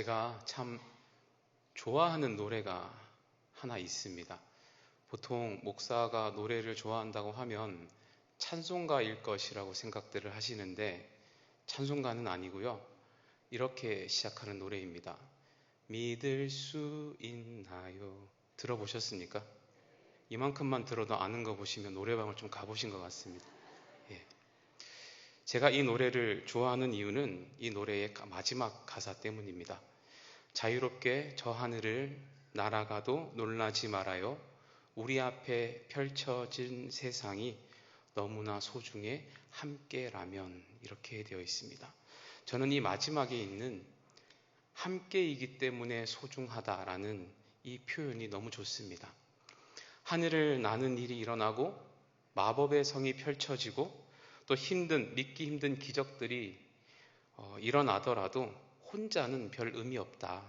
제가 참 좋아하는 노래가 하나 있습니다. 보통 목사가 노래를 좋아한다고 하면 찬송가일 것이라고 생각들을 하시는데 찬송가는 아니고요. 이렇게 시작하는 노래입니다. 믿을 수 있나요? 들어보셨습니까? 이만큼만 들어도 아는 거 보시면 노래방을 좀 가보신 것 같습니다. 제가 이 노래를 좋아하는 이유는 이 노래의 마지막 가사 때문입니다. 자유롭게 저 하늘을 날아가도 놀라지 말아요. 우리 앞에 펼쳐진 세상이 너무나 소중해 함께라면, 이렇게 되어 있습니다. 저는 이 마지막에 있는 함께이기 때문에 소중하다라는 이 표현이 너무 좋습니다. 하늘을 나는 일이 일어나고 마법의 성이 펼쳐지고 또 믿기 힘든 기적들이 일어나더라도 혼자는 별 의미 없다.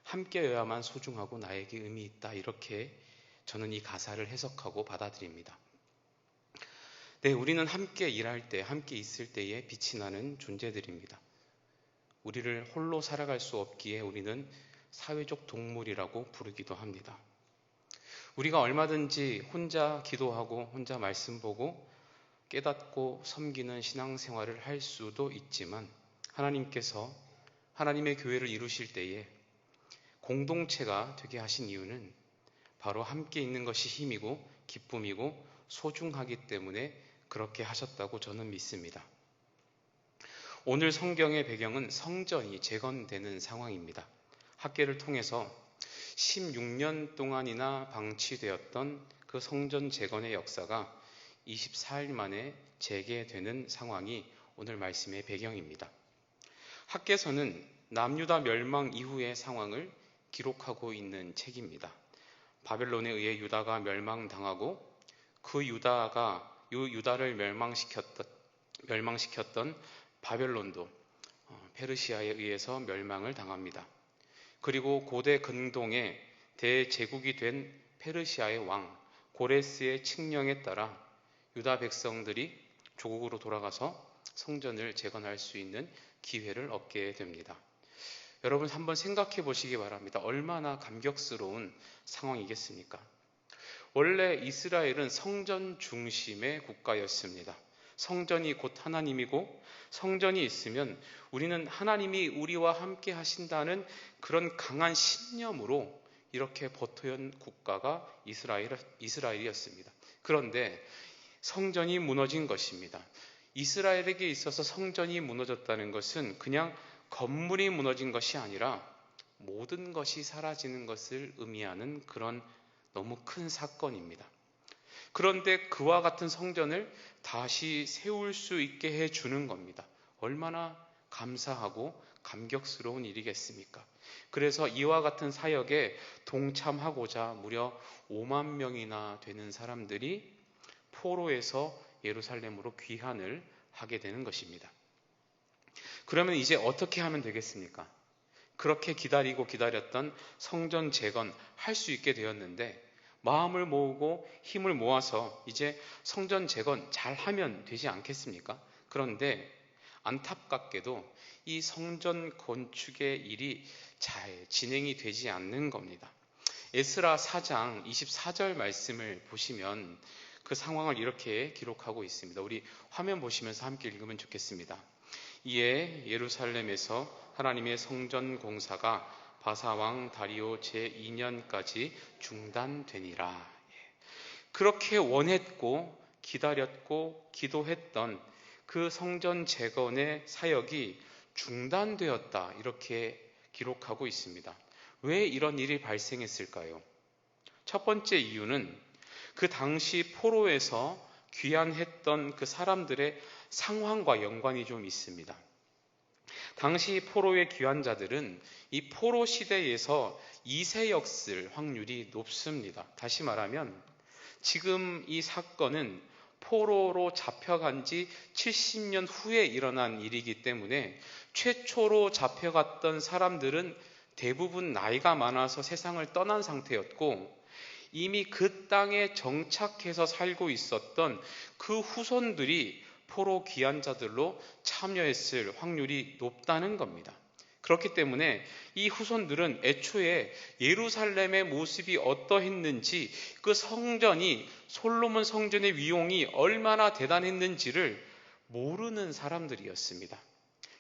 함께여야만 소중하고 나에게 의미 있다. 이렇게 저는 이 가사를 해석하고 받아들입니다. 네, 우리는 함께 일할 때, 함께 있을 때에 빛이 나는 존재들입니다. 우리를 홀로 살아갈 수 없기에 우리는 사회적 동물이라고 부르기도 합니다. 우리가 얼마든지 혼자 기도하고 혼자 말씀 보고 깨닫고 섬기는 신앙생활을 할 수도 있지만 하나님께서 하나님의 교회를 이루실 때에 공동체가 되게 하신 이유는 바로 함께 있는 것이 힘이고 기쁨이고 소중하기 때문에 그렇게 하셨다고 저는 믿습니다. 오늘 성경의 배경은 성전이 재건되는 상황입니다. 학계를 통해서 16년 동안이나 방치되었던 그 성전 재건의 역사가 24일 만에 재개되는 상황이 오늘 말씀의 배경입니다. 학계서는 남유다 멸망 이후의 상황을 기록하고 있는 책입니다. 바벨론에 의해 유다가 멸망당하고 그 유다를 멸망시켰던 바벨론도 페르시아에 의해서 멸망을 당합니다. 그리고 고대 근동의 대제국이 된 페르시아의 왕 고레스의 칙령에 따라 유다 백성들이 조국으로 돌아가서 성전을 재건할 수 있는 기회를 얻게 됩니다. 여러분 한번 생각해 보시기 바랍니다. 얼마나 감격스러운 상황이겠습니까? 원래 이스라엘은 성전 중심의 국가였습니다. 성전이 곧 하나님이고 성전이 있으면 우리는 하나님이 우리와 함께 하신다는 그런 강한 신념으로 이렇게 버텨온 국가가 이스라엘이었습니다. 그런데 성전이 무너진 것입니다. 이스라엘에게 있어서 성전이 무너졌다는 것은 그냥 건물이 무너진 것이 아니라 모든 것이 사라지는 것을 의미하는 그런 너무 큰 사건입니다. 그런데 그와 같은 성전을 다시 세울 수 있게 해주는 겁니다. 얼마나 감사하고 감격스러운 일이겠습니까? 그래서 이와 같은 사역에 동참하고자 무려 5만 명이나 되는 사람들이 포로에서 예루살렘으로 귀환을 하게 되는 것입니다. 그러면 이제 어떻게 하면 되겠습니까? 그렇게 기다렸던 성전 재건 할 수 있게 되었는데 마음을 모으고 힘을 모아서 이제 성전 재건 잘 하면 되지 않겠습니까? 그런데 안타깝게도 이 성전 건축의 일이 잘 진행이 되지 않는 겁니다. 에스라 4장 24절 말씀을 보시면 그 상황을 이렇게 기록하고 있습니다. 우리 화면 보시면서 함께 읽으면 좋겠습니다. 이에 예루살렘에서 하나님의 성전 공사가 바사왕 다리오 제2년까지 중단되니라. 그렇게 원했고 기다렸고 기도했던 그 성전 재건의 사역이 중단되었다, 이렇게 기록하고 있습니다. 왜 이런 일이 발생했을까요? 첫 번째 이유는 그 당시 포로에서 귀환했던 그 사람들의 상황과 연관이 좀 있습니다. 당시 포로의 귀환자들은 이 포로 시대에서 이세였을 확률이 높습니다. 다시 말하면 지금 이 사건은 포로로 잡혀간 지 70년 후에 일어난 일이기 때문에 최초로 잡혀갔던 사람들은 대부분 나이가 많아서 세상을 떠난 상태였고 이미 그 땅에 정착해서 살고 있었던 그 후손들이 포로 귀환자들로 참여했을 확률이 높다는 겁니다. 그렇기 때문에 이 후손들은 애초에 예루살렘의 모습이 어떠했는지, 그 성전이, 솔로몬 성전의 위용이 얼마나 대단했는지를 모르는 사람들이었습니다.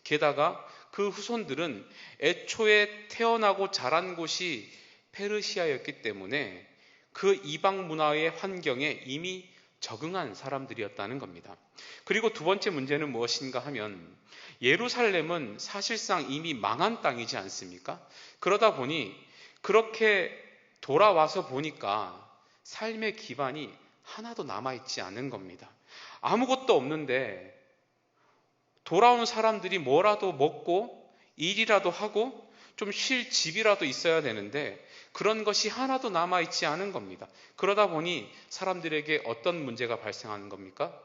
게다가 그 후손들은 애초에 태어나고 자란 곳이 페르시아였기 때문에 그 이방 문화의 환경에 이미 적응한 사람들이었다는 겁니다. 그리고 두 번째 문제는 무엇인가 하면, 예루살렘은 사실상 이미 망한 땅이지 않습니까? 그러다 보니 그렇게 돌아와서 보니까 삶의 기반이 하나도 남아있지 않은 겁니다. 아무것도 없는데 돌아온 사람들이 뭐라도 먹고 일이라도 하고 좀 쉴 집이라도 있어야 되는데 그런 것이 하나도 남아있지 않은 겁니다. 그러다 보니 사람들에게 어떤 문제가 발생하는 겁니까?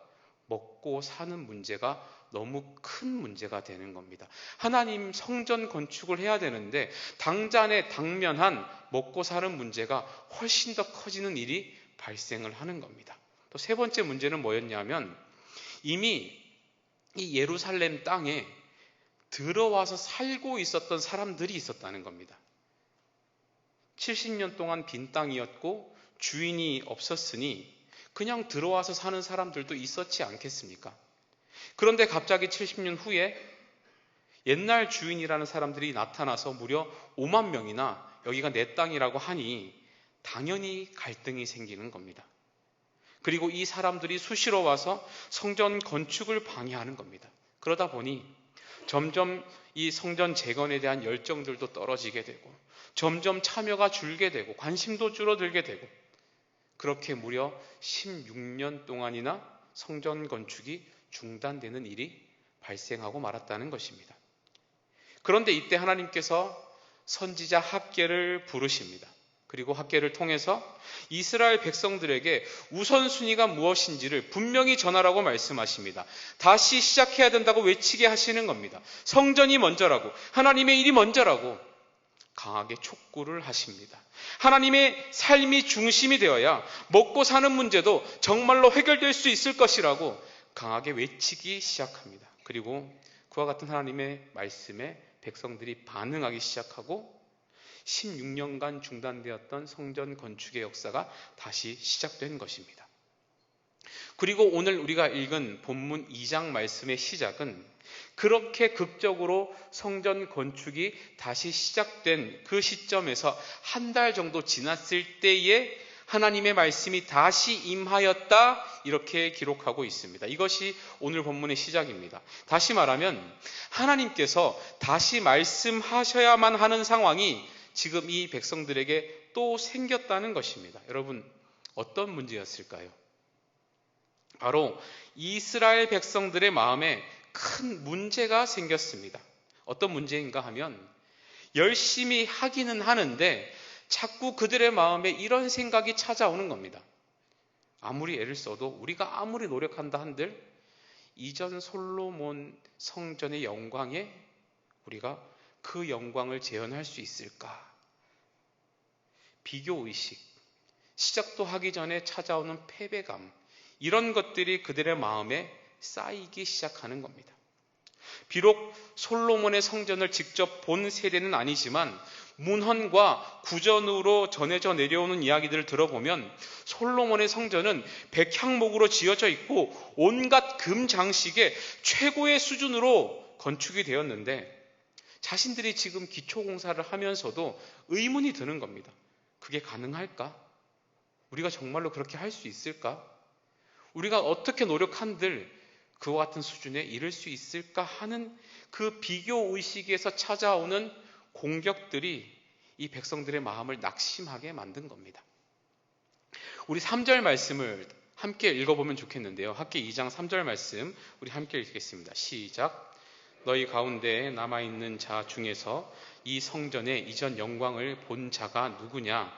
먹고 사는 문제가 너무 큰 문제가 되는 겁니다. 하나님 성전 건축을 해야 되는데 당장에 당면한 먹고 사는 문제가 훨씬 더 커지는 일이 발생을 하는 겁니다. 또 세 번째 문제는 뭐였냐면, 이미 이 예루살렘 땅에 들어와서 살고 있었던 사람들이 있었다는 겁니다. 70년 동안 빈 땅이었고 주인이 없었으니 그냥 들어와서 사는 사람들도 있었지 않겠습니까? 그런데 갑자기 70년 후에 옛날 주인이라는 사람들이 나타나서 무려 5만 명이나 여기가 내 땅이라고 하니 당연히 갈등이 생기는 겁니다. 그리고 이 사람들이 수시로 와서 성전 건축을 방해하는 겁니다. 그러다 보니 점점 이 성전 재건에 대한 열정들도 떨어지게 되고 점점 참여가 줄게 되고 관심도 줄어들게 되고, 그렇게 무려 16년 동안이나 성전 건축이 중단되는 일이 발생하고 말았다는 것입니다. 그런데 이때 하나님께서 선지자 학개를 부르십니다. 그리고 학개를 통해서 이스라엘 백성들에게 우선순위가 무엇인지를 분명히 전하라고 말씀하십니다. 다시 시작해야 된다고 외치게 하시는 겁니다. 성전이 먼저라고, 하나님의 일이 먼저라고 강하게 촉구를 하십니다. 하나님의 삶이 중심이 되어야 먹고 사는 문제도 정말로 해결될 수 있을 것이라고 강하게 외치기 시작합니다. 그리고 그와 같은 하나님의 말씀에 백성들이 반응하기 시작하고 16년간 중단되었던 성전 건축의 역사가 다시 시작된 것입니다. 그리고 오늘 우리가 읽은 본문 2장 말씀의 시작은 그렇게 극적으로 성전 건축이 다시 시작된 그 시점에서 한 달 정도 지났을 때에 하나님의 말씀이 다시 임하였다, 이렇게 기록하고 있습니다. 이것이 오늘 본문의 시작입니다. 다시 말하면 하나님께서 다시 말씀하셔야만 하는 상황이 지금 이 백성들에게 또 생겼다는 것입니다. 여러분, 어떤 문제였을까요? 바로 이스라엘 백성들의 마음에 큰 문제가 생겼습니다. 어떤 문제인가 하면, 열심히 하기는 하는데 자꾸 그들의 마음에 이런 생각이 찾아오는 겁니다. 아무리 애를 써도, 우리가 아무리 노력한다 한들 이전 솔로몬 성전의 영광에 우리가 그 영광을 재현할 수 있을까? 비교의식, 시작도 하기 전에 찾아오는 패배감, 이런 것들이 그들의 마음에 쌓이기 시작하는 겁니다. 비록 솔로몬의 성전을 직접 본 세대는 아니지만 문헌과 구전으로 전해져 내려오는 이야기들을 들어보면 솔로몬의 성전은 백향목으로 지어져 있고 온갖 금 장식의 최고의 수준으로 건축이 되었는데, 자신들이 지금 기초공사를 하면서도 의문이 드는 겁니다. 그게 가능할까? 우리가 정말로 그렇게 할 수 있을까? 우리가 어떻게 노력한들 그와 같은 수준에 이를 수 있을까 하는 그 비교의식에서 찾아오는 공격들이 이 백성들의 마음을 낙심하게 만든 겁니다. 우리 3절 말씀을 함께 읽어보면 좋겠는데요. 학개 2장 3절 말씀 우리 함께 읽겠습니다. 시작. 너희 가운데 남아있는 자 중에서 이 성전의 이전 영광을 본 자가 누구냐?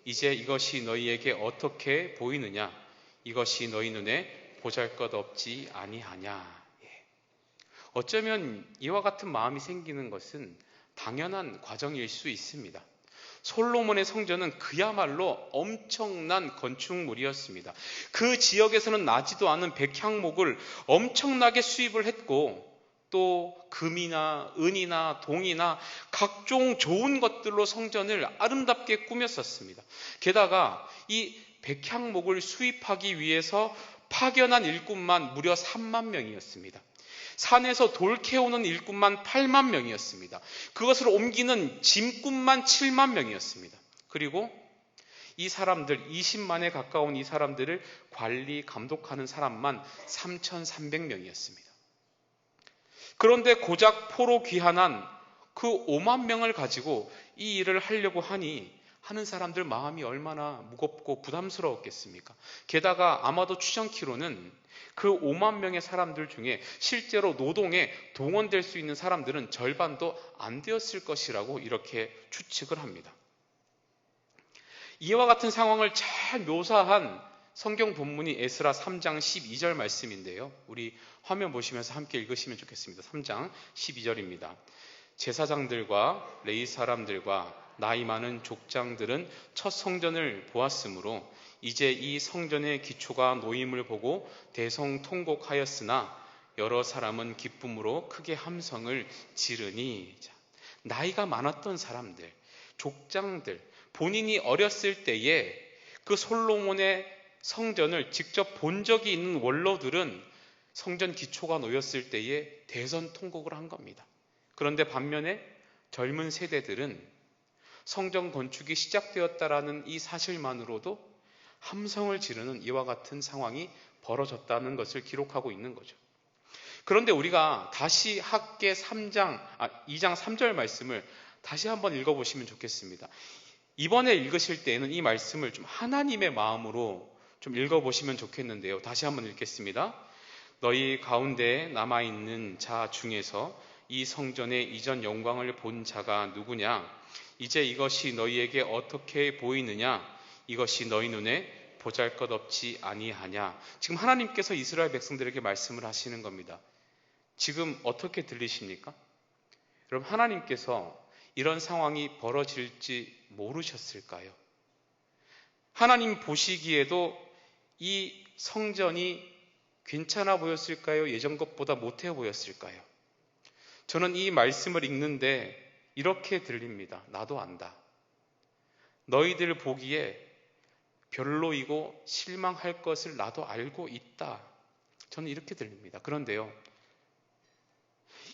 이제 이것이 너희에게 어떻게 보이느냐? 이것이 너희 눈에 보잘것없지 아니하냐? 어쩌면 이와 같은 마음이 생기는 것은 당연한 과정일 수 있습니다. 솔로몬의 성전은 그야말로 엄청난 건축물이었습니다. 그 지역에서는 나지도 않은 백향목을 엄청나게 수입을 했고, 또 금이나 은이나 동이나 각종 좋은 것들로 성전을 아름답게 꾸몄었습니다. 게다가 이 백향목을 수입하기 위해서 파견한 일꾼만 무려 3만 명이었습니다. 산에서 돌 캐오는 일꾼만 8만 명이었습니다. 그것을 옮기는 짐꾼만 7만 명이었습니다. 그리고 이 사람들, 20만에 가까운 이 사람들을 관리, 감독하는 사람만 3,300명이었습니다. 그런데 고작 포로 귀환한 그 5만 명을 가지고 이 일을 하려고 하는 사람들 마음이 얼마나 무겁고 부담스러웠겠습니까? 게다가 아마도 추정키로는 그 5만 명의 사람들 중에 실제로 노동에 동원될 수 있는 사람들은 절반도 안 되었을 것이라고 이렇게 추측을 합니다. 이와 같은 상황을 잘 묘사한 성경 본문이 에스라 3장 12절 말씀인데요. 우리 화면 보시면서 함께 읽으시면 좋겠습니다. 3장 12절입니다. 제사장들과 레위 사람들과 나이 많은 족장들은 첫 성전을 보았으므로 이제 이 성전의 기초가 놓임을 보고 대성통곡하였으나 여러 사람은 기쁨으로 크게 함성을 지르니. 나이가 많았던 사람들, 족장들, 본인이 어렸을 때에 그 솔로몬의 성전을 직접 본 적이 있는 원로들은 성전 기초가 놓였을 때에 대성통곡을 한 겁니다. 그런데 반면에 젊은 세대들은 성전 건축이 시작되었다라는 이 사실만으로도 함성을 지르는 이와 같은 상황이 벌어졌다는 것을 기록하고 있는 거죠. 그런데 우리가 다시 학개 2장 3절 말씀을 다시 한번 읽어보시면 좋겠습니다. 이번에 읽으실 때에는 이 말씀을 좀 하나님의 마음으로 좀 읽어보시면 좋겠는데요. 다시 한번 읽겠습니다. 너희 가운데 남아있는 자 중에서 이 성전의 이전 영광을 본 자가 누구냐? 이제 이것이 너희에게 어떻게 보이느냐? 이것이 너희 눈에 보잘것없지 아니하냐? 지금 하나님께서 이스라엘 백성들에게 말씀을 하시는 겁니다. 지금 어떻게 들리십니까? 여러분, 하나님께서 이런 상황이 벌어질지 모르셨을까요? 하나님 보시기에도 이 성전이 괜찮아 보였을까요? 예전 것보다 못해 보였을까요? 저는 이 말씀을 읽는데 이렇게 들립니다. 나도 안다. 너희들 보기에 별로이고 실망할 것을 나도 알고 있다. 저는 이렇게 들립니다. 그런데요,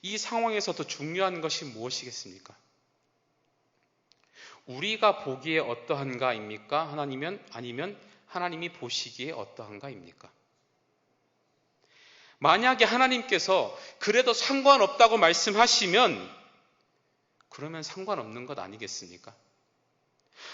이 상황에서 더 중요한 것이 무엇이겠습니까? 우리가 보기에 어떠한가입니까? 아니면 하나님이 보시기에 어떠한가입니까? 만약에 하나님께서 그래도 상관없다고 말씀하시면 그러면 상관없는 것 아니겠습니까?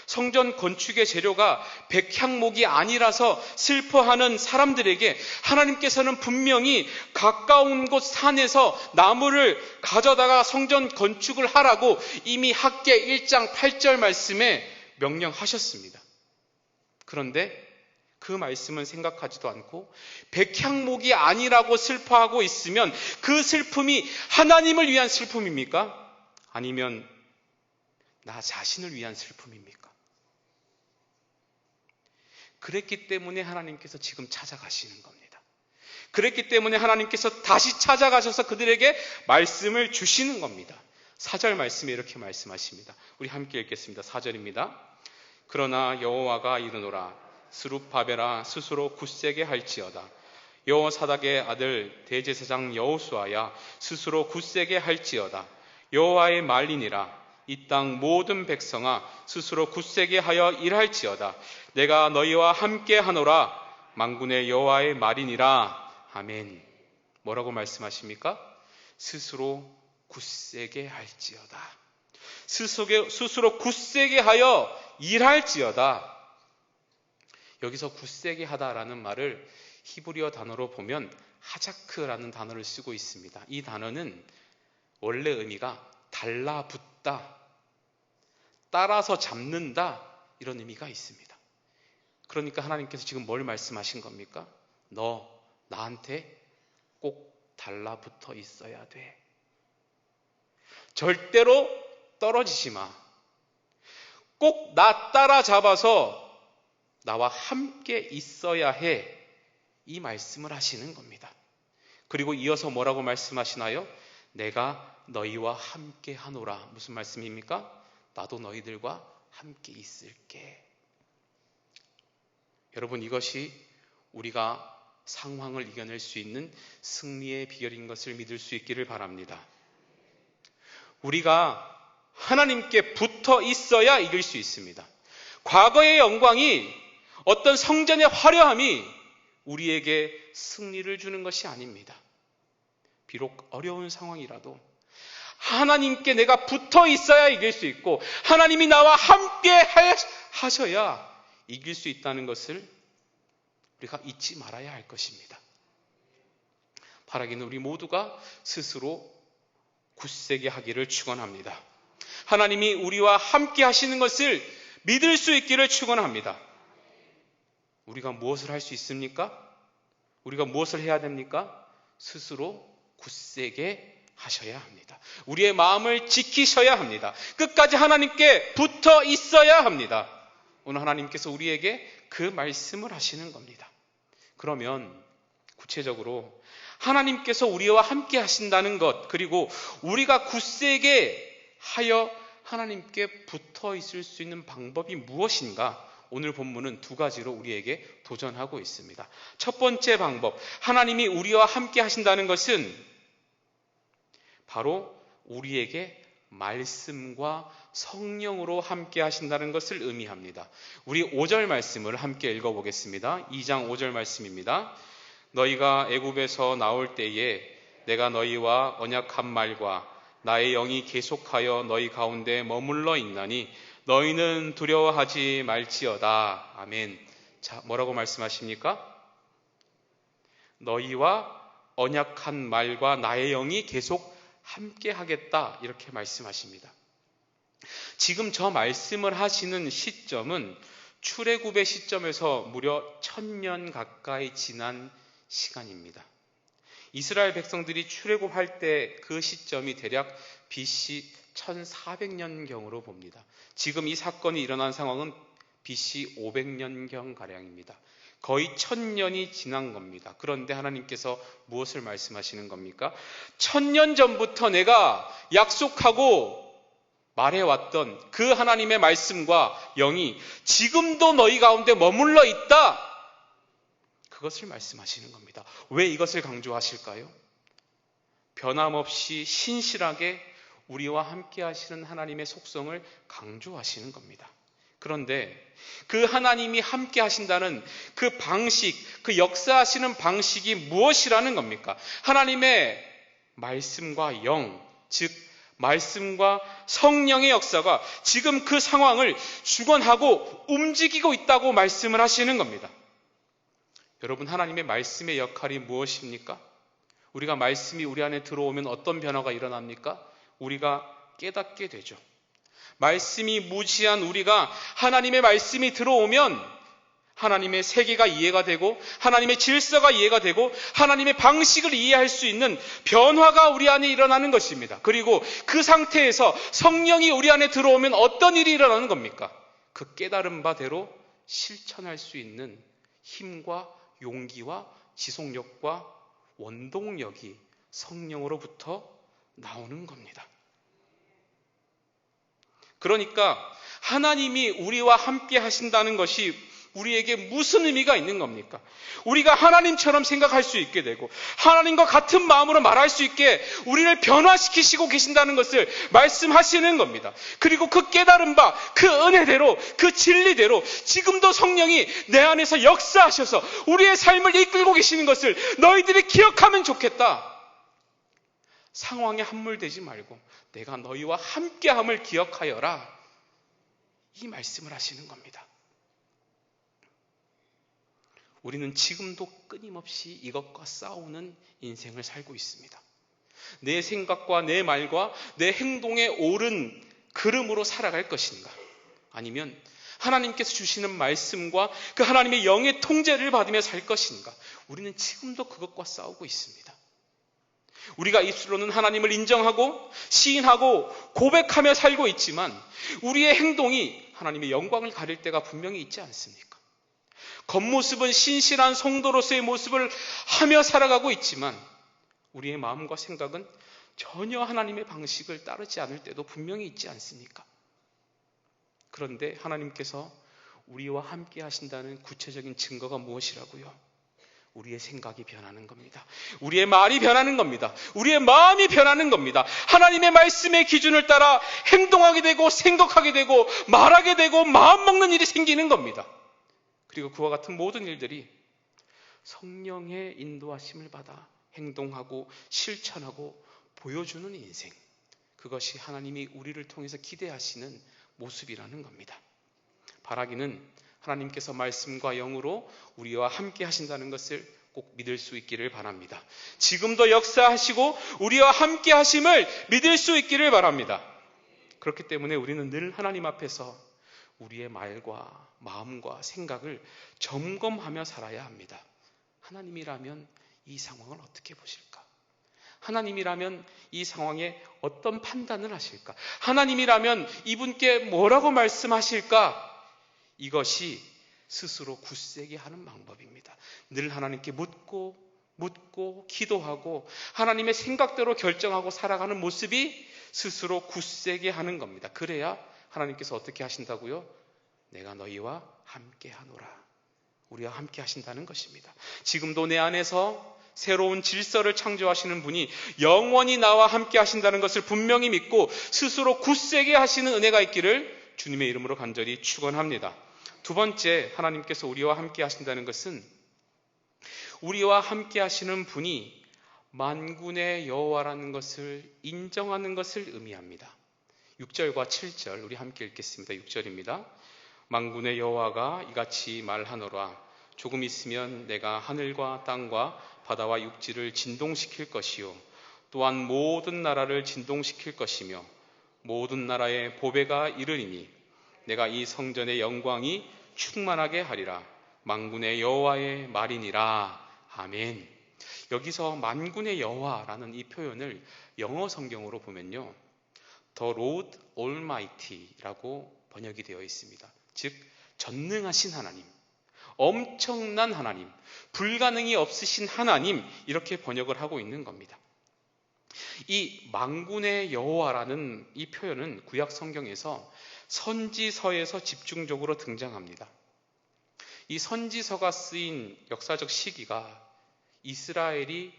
성전 건축의 재료가 백향목이 아니라서 슬퍼하는 사람들에게 하나님께서는 분명히 가까운 곳 산에서 나무를 가져다가 성전 건축을 하라고 이미 학개 1장 8절 말씀에 명령하셨습니다. 그런데 그 말씀은 생각하지도 않고 백향목이 아니라고 슬퍼하고 있으면 그 슬픔이 하나님을 위한 슬픔입니까? 아니면 나 자신을 위한 슬픔입니까? 그랬기 때문에 하나님께서 지금 찾아가시는 겁니다. 그랬기 때문에 하나님께서 다시 찾아가셔서 그들에게 말씀을 주시는 겁니다. 4절 말씀에 이렇게 말씀하십니다. 우리 함께 읽겠습니다. 4절입니다. 그러나 여호와가 이르노라 스룹바벨아 스스로 굳세게 할지어다. 여호사닥의 아들 대제사장 여호수아야 스스로 굳세게 할지어다. 여호와의 말이니라. 이 땅 모든 백성아 스스로 굳세게 하여 일할지어다. 내가 너희와 함께 하노라. 만군의 여호와의 말이니라. 아멘. 뭐라고 말씀하십니까? 스스로 굳세게 할지어다. 스스로 굳세게 하여 일할지어다. 여기서 굳세게 하다라는 말을 히브리어 단어로 보면 하자크라는 단어를 쓰고 있습니다. 이 단어는 원래 의미가 달라붙다, 따라서 잡는다, 이런 의미가 있습니다. 그러니까 하나님께서 지금 뭘 말씀하신 겁니까? 너 나한테 꼭 달라붙어 있어야 돼. 절대로 떨어지지 마. 꼭 나 따라잡아서 나와 함께 있어야 해. 이 말씀을 하시는 겁니다. 그리고 이어서 뭐라고 말씀하시나요? 내가 너희와 함께 하노라. 무슨 말씀입니까? 나도 너희들과 함께 있을게. 여러분, 이것이 우리가 상황을 이겨낼 수 있는 승리의 비결인 것을 믿을 수 있기를 바랍니다. 우리가 하나님께 붙어 있어야 이길 수 있습니다. 과거의 영광이, 어떤 성전의 화려함이 우리에게 승리를 주는 것이 아닙니다. 비록 어려운 상황이라도 하나님께 내가 붙어 있어야 이길 수 있고, 하나님이 나와 함께 하셔야 이길 수 있다는 것을 우리가 잊지 말아야 할 것입니다. 바라기는 우리 모두가 스스로 굳세게 하기를 축원합니다. 하나님이 우리와 함께 하시는 것을 믿을 수 있기를 축원합니다. 우리가 무엇을 할 수 있습니까? 우리가 무엇을 해야 됩니까? 스스로 굳세게 하셔야 합니다. 우리의 마음을 지키셔야 합니다. 끝까지 하나님께 붙어 있어야 합니다. 오늘 하나님께서 우리에게 그 말씀을 하시는 겁니다. 그러면 구체적으로 하나님께서 우리와 함께 하신다는 것, 그리고 우리가 굳세게 하여 하나님께 붙어 있을 수 있는 방법이 무엇인가? 오늘 본문은 두 가지로 우리에게 도전하고 있습니다. 첫 번째 방법, 하나님이 우리와 함께 하신다는 것은 바로 우리에게 말씀과 성령으로 함께 하신다는 것을 의미합니다. 우리 5절 말씀을 함께 읽어보겠습니다. 2장 5절 말씀입니다. 너희가 애굽에서 나올 때에 내가 너희와 언약한 말과 나의 영이 계속하여 너희 가운데 머물러 있나니 너희는 두려워하지 말지어다. 아멘. 자, 뭐라고 말씀하십니까? 너희와 언약한 말과 나의 영이 계속 함께 하겠다, 이렇게 말씀하십니다. 지금 저 말씀을 하시는 시점은 출애굽의 시점에서 무려 1000년 가까이 지난 시간입니다. 이스라엘 백성들이 출애굽할 때 그 시점이 대략 BC 1400년경으로 봅니다. 지금 이 사건이 일어난 상황은 BC 500년경가량입니다. 거의 1000년이 지난 겁니다. 그런데 하나님께서 무엇을 말씀하시는 겁니까? 1000년 전부터 내가 약속하고 말해왔던 그 하나님의 말씀과 영이 지금도 너희 가운데 머물러 있다. 그것을 말씀하시는 겁니다. 왜 이것을 강조하실까요? 변함없이 신실하게 우리와 함께 하시는 하나님의 속성을 강조하시는 겁니다. 그런데 그 하나님이 함께 하신다는 그 방식, 그 역사하시는 방식이 무엇이라는 겁니까? 하나님의 말씀과 영, 즉 말씀과 성령의 역사가 지금 그 상황을 주관하고 움직이고 있다고 말씀을 하시는 겁니다. 여러분, 하나님의 말씀의 역할이 무엇입니까? 우리가 말씀이 우리 안에 들어오면 어떤 변화가 일어납니까? 우리가 깨닫게 되죠. 말씀이 무지한 우리가 하나님의 말씀이 들어오면 하나님의 세계가 이해가 되고 하나님의 질서가 이해가 되고 하나님의 방식을 이해할 수 있는 변화가 우리 안에 일어나는 것입니다. 그리고 그 상태에서 성령이 우리 안에 들어오면 어떤 일이 일어나는 겁니까? 그 깨달은 바대로 실천할 수 있는 힘과 용기와 지속력과 원동력이 성령으로부터 나오는 겁니다. 그러니까 하나님이 우리와 함께 하신다는 것이 우리에게 무슨 의미가 있는 겁니까? 우리가 하나님처럼 생각할 수 있게 되고 하나님과 같은 마음으로 말할 수 있게 우리를 변화시키시고 계신다는 것을 말씀하시는 겁니다. 그리고 그 깨달은 바, 그 은혜대로, 그 진리대로 지금도 성령이 내 안에서 역사하셔서 우리의 삶을 이끌고 계시는 것을 너희들이 기억하면 좋겠다. 상황에 함몰되지 말고 내가 너희와 함께함을 기억하여라. 이 말씀을 하시는 겁니다. 우리는 지금도 끊임없이 이것과 싸우는 인생을 살고 있습니다. 내 생각과 내 말과 내 행동에 옳은 걸음으로 살아갈 것인가? 아니면 하나님께서 주시는 말씀과 그 하나님의 영의 통제를 받으며 살 것인가? 우리는 지금도 그것과 싸우고 있습니다. 우리가 입술로는 하나님을 인정하고 시인하고 고백하며 살고 있지만 우리의 행동이 하나님의 영광을 가릴 때가 분명히 있지 않습니까? 겉모습은 신실한 성도로서의 모습을 하며 살아가고 있지만 우리의 마음과 생각은 전혀 하나님의 방식을 따르지 않을 때도 분명히 있지 않습니까? 그런데 하나님께서 우리와 함께 하신다는 구체적인 증거가 무엇이라고요? 우리의 생각이 변하는 겁니다. 우리의 말이 변하는 겁니다. 우리의 마음이 변하는 겁니다. 하나님의 말씀의 기준을 따라 행동하게 되고 생각하게 되고 말하게 되고 마음먹는 일이 생기는 겁니다. 그리고 그와 같은 모든 일들이 성령의 인도하심을 받아 행동하고 실천하고 보여주는 인생, 그것이 하나님이 우리를 통해서 기대하시는 모습이라는 겁니다. 바라기는 하나님께서 말씀과 영으로 우리와 함께 하신다는 것을 꼭 믿을 수 있기를 바랍니다. 지금도 역사하시고 우리와 함께 하심을 믿을 수 있기를 바랍니다. 그렇기 때문에 우리는 늘 하나님 앞에서 우리의 말과 마음과 생각을 점검하며 살아야 합니다. 하나님이라면 이 상황을 어떻게 보실까? 하나님이라면 이 상황에 어떤 판단을 하실까? 하나님이라면 이분께 뭐라고 말씀하실까? 이것이 스스로 굳세게 하는 방법입니다. 늘 하나님께 묻고 기도하고 하나님의 생각대로 결정하고 살아가는 모습이 스스로 굳세게 하는 겁니다. 그래야 하나님께서 어떻게 하신다고요? 내가 너희와 함께 하노라. 우리와 함께 하신다는 것입니다. 지금도 내 안에서 새로운 질서를 창조하시는 분이 영원히 나와 함께 하신다는 것을 분명히 믿고 스스로 굳세게 하시는 은혜가 있기를 주님의 이름으로 간절히 축원합니다. 두 번째, 하나님께서 우리와 함께 하신다는 것은 우리와 함께 하시는 분이 만군의 여호와라는 것을 인정하는 것을 의미합니다. 6절과 7절 우리 함께 읽겠습니다. 6절입니다. 만군의 여호와가 이같이 말하노라. 조금 있으면 내가 하늘과 땅과 바다와 육지를 진동시킬 것이요 또한 모든 나라를 진동시킬 것이며 모든 나라의 보배가 이르리니 내가 이 성전의 영광이 충만하게 하리라. 만군의 여호와의 말이니라. 아멘. 여기서 만군의 여호와라는 이 표현을 영어 성경으로 보면요, The Lord Almighty라고 번역이 되어 있습니다. 즉 전능하신 하나님, 엄청난 하나님, 불가능이 없으신 하나님, 이렇게 번역을 하고 있는 겁니다. 이 만군의 여호와라는 이 표현은 구약 성경에서 선지서에서 집중적으로 등장합니다. 이 선지서가 쓰인 역사적 시기가 이스라엘이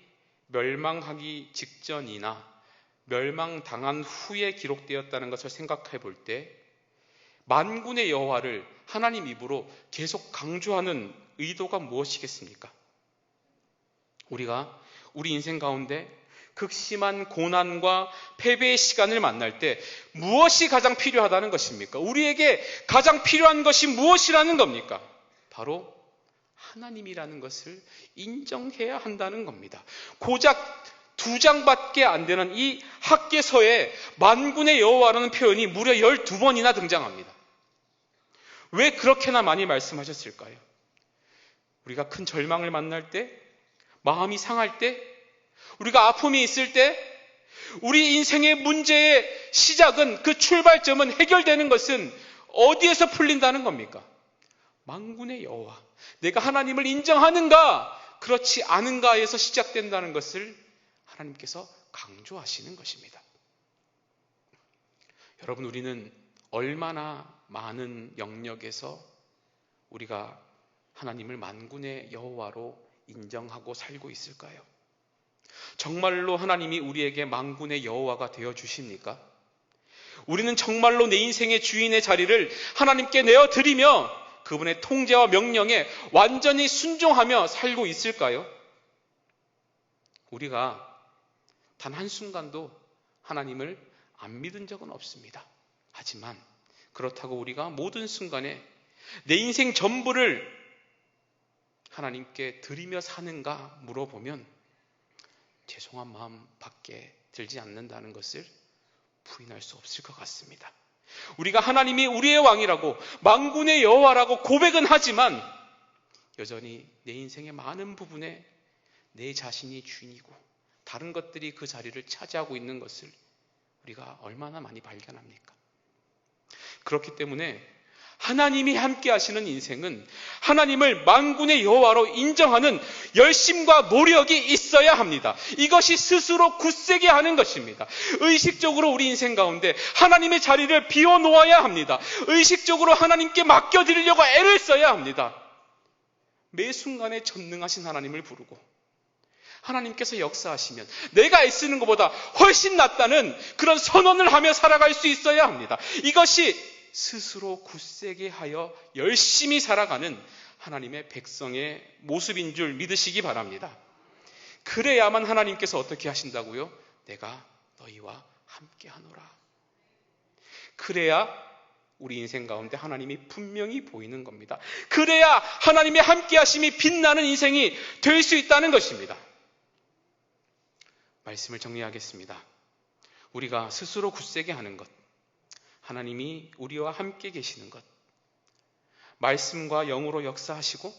멸망하기 직전이나 멸망당한 후에 기록되었다는 것을 생각해 볼 때 만군의 여호와를 하나님 입으로 계속 강조하는 의도가 무엇이겠습니까? 우리가 우리 인생 가운데 극심한 고난과 패배의 시간을 만날 때 무엇이 가장 필요하다는 것입니까? 우리에게 가장 필요한 것이 무엇이라는 겁니까? 바로 하나님이라는 것을 인정해야 한다는 겁니다. 고작 2장밖에 안 되는 이 학개서에 만군의 여호와라는 표현이 무려 12번이나 등장합니다. 왜 그렇게나 많이 말씀하셨을까요? 우리가 큰 절망을 만날 때, 마음이 상할 때, 우리가 아픔이 있을 때, 우리 인생의 문제의 시작은, 그 출발점은, 해결되는 것은 어디에서 풀린다는 겁니까? 만군의 여호와, 내가 하나님을 인정하는가 그렇지 않은가에서 시작된다는 것을 하나님께서 강조하시는 것입니다. 여러분, 우리는 얼마나 많은 영역에서 우리가 하나님을 만군의 여호와로 인정하고 살고 있을까요? 정말로 하나님이 우리에게 만군의 여호와가 되어 주십니까? 우리는 정말로 내 인생의 주인의 자리를 하나님께 내어드리며 그분의 통제와 명령에 완전히 순종하며 살고 있을까요? 우리가 단 한순간도 하나님을 안 믿은 적은 없습니다. 하지만 그렇다고 우리가 모든 순간에 내 인생 전부를 하나님께 드리며 사는가 물어보면 죄송한 마음밖에 들지 않는다는 것을 부인할 수 없을 것 같습니다. 우리가 하나님이 우리의 왕이라고 만군의 여호와라고 고백은 하지만 여전히 내 인생의 많은 부분에 내 자신이 주인이고 다른 것들이 그 자리를 차지하고 있는 것을 우리가 얼마나 많이 발견합니까? 그렇기 때문에 하나님이 함께 하시는 인생은 하나님을 만군의 여호와로 인정하는 열심과 노력이 있어야 합니다. 이것이 스스로 굳세게 하는 것입니다. 의식적으로 우리 인생 가운데 하나님의 자리를 비워놓아야 합니다. 의식적으로 하나님께 맡겨드리려고 애를 써야 합니다. 매 순간에 전능하신 하나님을 부르고 하나님께서 역사하시면 내가 애쓰는 것보다 훨씬 낫다는 그런 선언을 하며 살아갈 수 있어야 합니다. 이것이 스스로 굳세게 하여 열심히 살아가는 하나님의 백성의 모습인 줄 믿으시기 바랍니다. 그래야만 하나님께서 어떻게 하신다고요? 내가 너희와 함께 하노라. 그래야 우리 인생 가운데 하나님이 분명히 보이는 겁니다. 그래야 하나님의 함께 하심이 빛나는 인생이 될 수 있다는 것입니다. 말씀을 정리하겠습니다. 우리가 스스로 굳세게 하는 것, 하나님이 우리와 함께 계시는 것, 말씀과 영으로 역사하시고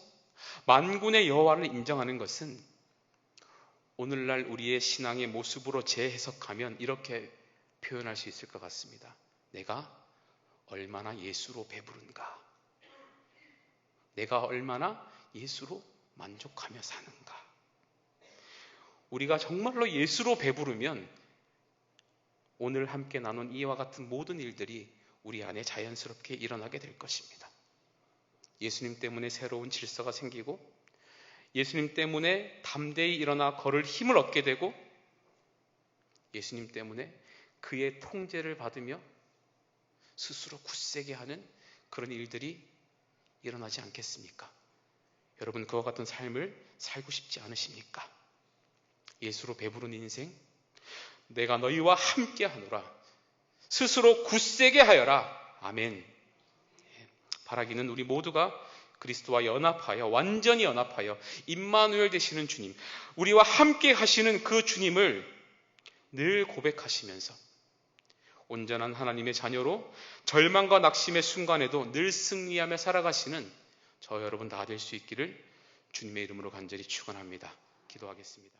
만군의 여호와를 인정하는 것은 오늘날 우리의 신앙의 모습으로 재해석하면 이렇게 표현할 수 있을 것 같습니다. 내가 얼마나 예수로 배부른가? 내가 얼마나 예수로 만족하며 사는가? 우리가 정말로 예수로 배부르면 오늘 함께 나눈 이와 같은 모든 일들이 우리 안에 자연스럽게 일어나게 될 것입니다. 예수님 때문에 새로운 질서가 생기고 예수님 때문에 담대히 일어나 걸을 힘을 얻게 되고 예수님 때문에 그의 통제를 받으며 스스로 굳세게 하는 그런 일들이 일어나지 않겠습니까? 여러분 그와 같은 삶을 살고 싶지 않으십니까? 예수로 배부른 인생, 내가 너희와 함께 하노라. 스스로 굳세게 하여라. 아멘. 바라기는 우리 모두가 그리스도와 연합하여, 완전히 연합하여 임마누엘 되시는 주님, 우리와 함께 하시는 그 주님을 늘 고백하시면서 온전한 하나님의 자녀로 절망과 낙심의 순간에도 늘 승리하며 살아가시는 저 여러분 다 될 수 있기를 주님의 이름으로 간절히 축원합니다. 기도하겠습니다.